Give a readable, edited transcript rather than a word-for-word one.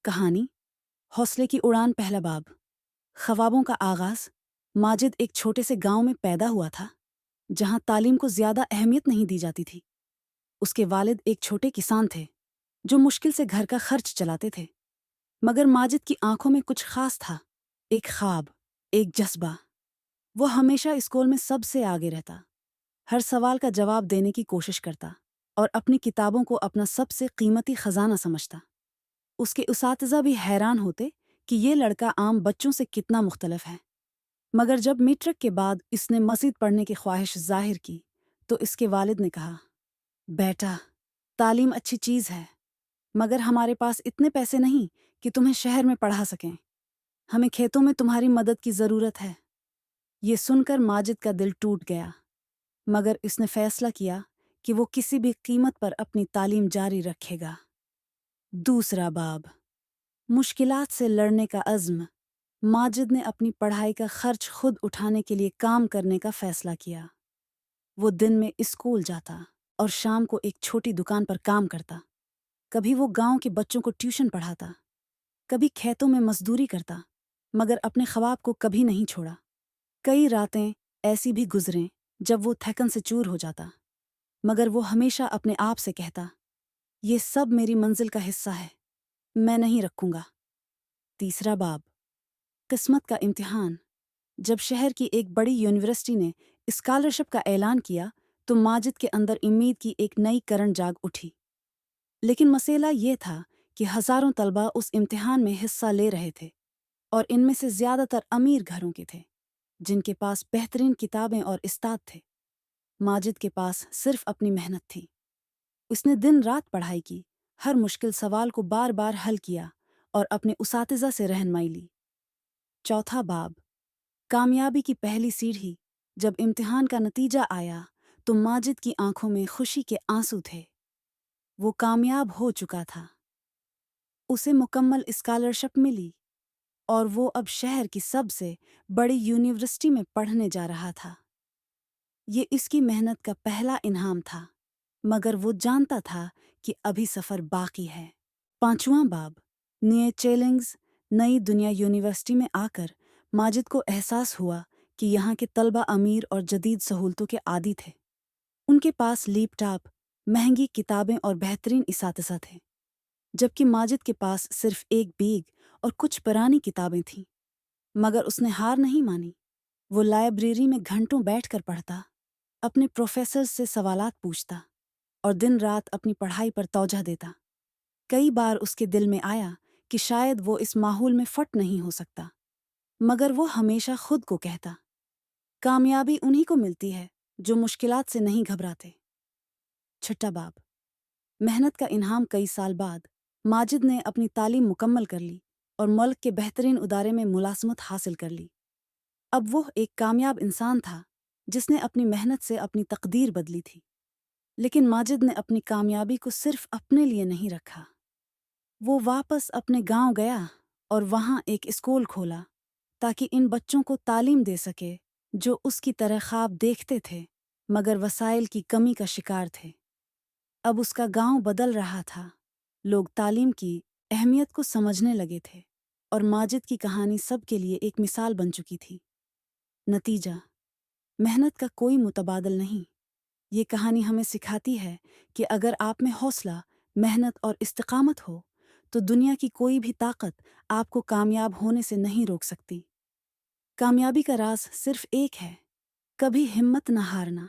کہانی حوصلے کی اڑان پہلا باب۔ خوابوں کا آغاز۔ ماجد ایک چھوٹے سے گاؤں میں پیدا ہوا تھا جہاں تعلیم کو زیادہ اہمیت نہیں دی جاتی تھی۔ اس کے والد ایک چھوٹے کسان تھے جو مشکل سے گھر کا خرچ چلاتے تھے، مگر ماجد کی آنکھوں میں کچھ خاص تھا، ایک خواب، ایک جذبہ۔ وہ ہمیشہ اسکول میں سب سے آگے رہتا، ہر سوال کا جواب دینے کی کوشش کرتا اور اپنی کتابوں کو اپنا سب سے قیمتی خزانہ سمجھتا۔ اس کے اساتذہ بھی حیران ہوتے کہ یہ لڑکا عام بچوں سے کتنا مختلف ہے، مگر جب میٹرک کے بعد اس نے مزید پڑھنے کی خواہش ظاہر کی تو اس کے والد نے کہا، بیٹا، تعلیم اچھی چیز ہے، مگر ہمارے پاس اتنے پیسے نہیں کہ تمہیں شہر میں پڑھا سکیں، ہمیں کھیتوں میں تمہاری مدد کی ضرورت ہے۔ یہ سن کر ماجد کا دل ٹوٹ گیا، مگر اس نے فیصلہ کیا کہ وہ کسی بھی قیمت پر اپنی تعلیم جاری رکھے گا۔ دوسرا باب، مشکلات سے لڑنے کا عزم۔ ماجد نے اپنی پڑھائی کا خرچ خود اٹھانے کے لیے کام کرنے کا فیصلہ کیا۔ وہ دن میں اسکول جاتا اور شام کو ایک چھوٹی دکان پر کام کرتا۔ کبھی وہ گاؤں کے بچوں کو ٹیوشن پڑھاتا، کبھی کھیتوں میں مزدوری کرتا، مگر اپنے خواب کو کبھی نہیں چھوڑا۔ کئی راتیں ایسی بھی گزریں جب وہ تھکن سے چور ہو جاتا، مگر وہ ہمیشہ اپنے آپ سے کہتا، یہ سب میری منزل کا حصہ ہے، میں نہیں رکھوں گا۔ تیسرا باب، قسمت کا امتحان۔ جب شہر کی ایک بڑی یونیورسٹی نے اسکالرشپ کا اعلان کیا تو ماجد کے اندر امید کی ایک نئی کرن جاگ اٹھی۔ لیکن مسئلہ یہ تھا کہ ہزاروں طلبہ اس امتحان میں حصہ لے رہے تھے، اور ان میں سے زیادہ تر امیر گھروں کے تھے جن کے پاس بہترین کتابیں اور استاد تھے۔ ماجد کے پاس صرف اپنی محنت تھی۔ اس نے دن رات پڑھائی کی، ہر مشکل سوال کو بار بار حل کیا اور اپنے اساتذہ سے رہنمائی لی۔ چوتھا باب، کامیابی کی پہلی سیڑھی۔ جب امتحان کا نتیجہ آیا تو ماجد کی آنکھوں میں خوشی کے آنسو تھے۔ وہ کامیاب ہو چکا تھا، اسے مکمل اسکالرشپ ملی اور وہ اب شہر کی سب سے بڑی یونیورسٹی میں پڑھنے جا رہا تھا۔ یہ اس کی محنت کا پہلا انعام تھا، مگر وہ جانتا تھا کہ ابھی سفر باقی ہے۔ پانچواں باب، نئے چیلنجز۔ نئی دنیا یونیورسٹی میں آ کر ماجد کو احساس ہوا کہ یہاں کے طلبہ امیر اور جدید سہولتوں کے عادی تھے۔ ان کے پاس لیپ ٹاپ، مہنگی کتابیں اور بہترین اساتذہ تھے، جبکہ ماجد کے پاس صرف ایک بیگ اور کچھ پرانی کتابیں تھیں۔ مگر اس نے ہار نہیں مانی۔ وہ لائبریری میں گھنٹوں بیٹھ کر پڑھتا، اپنے پروفیسر سے سوالات پوچھتا اور دن رات اپنی پڑھائی پر توجہ دیتا۔ کئی بار اس کے دل میں آیا کہ شاید وہ اس ماحول میں فٹ نہیں ہو سکتا، مگر وہ ہمیشہ خود کو کہتا، کامیابی انہی کو ملتی ہے جو مشکلات سے نہیں گھبراتے۔ چھٹا باب، محنت کا انعام۔ کئی سال بعد ماجد نے اپنی تعلیم مکمل کر لی اور ملک کے بہترین ادارے میں ملازمت حاصل کر لی۔ اب وہ ایک کامیاب انسان تھا جس نے اپنی محنت سے اپنی تقدیر بدلی تھی۔ لیکن ماجد نے اپنی کامیابی کو صرف اپنے لیے نہیں رکھا۔ وہ واپس اپنے گاؤں گیا اور وہاں ایک اسکول کھولا تاکہ ان بچوں کو تعلیم دے سکے جو اس کی طرح خواب دیکھتے تھے مگر وسائل کی کمی کا شکار تھے۔ اب اس کا گاؤں بدل رہا تھا، لوگ تعلیم کی اہمیت کو سمجھنے لگے تھے اور ماجد کی کہانی سب کے لیے ایک مثال بن چکی تھی۔ نتیجہ، محنت کا کوئی متبادل نہیں۔ یہ کہانی ہمیں سکھاتی ہے کہ اگر آپ میں حوصلہ، محنت اور استقامت ہو تو دنیا کی کوئی بھی طاقت آپ کو کامیاب ہونے سے نہیں روک سکتی۔ کامیابی کا راز صرف ایک ہے، کبھی ہمت نہ ہارنا۔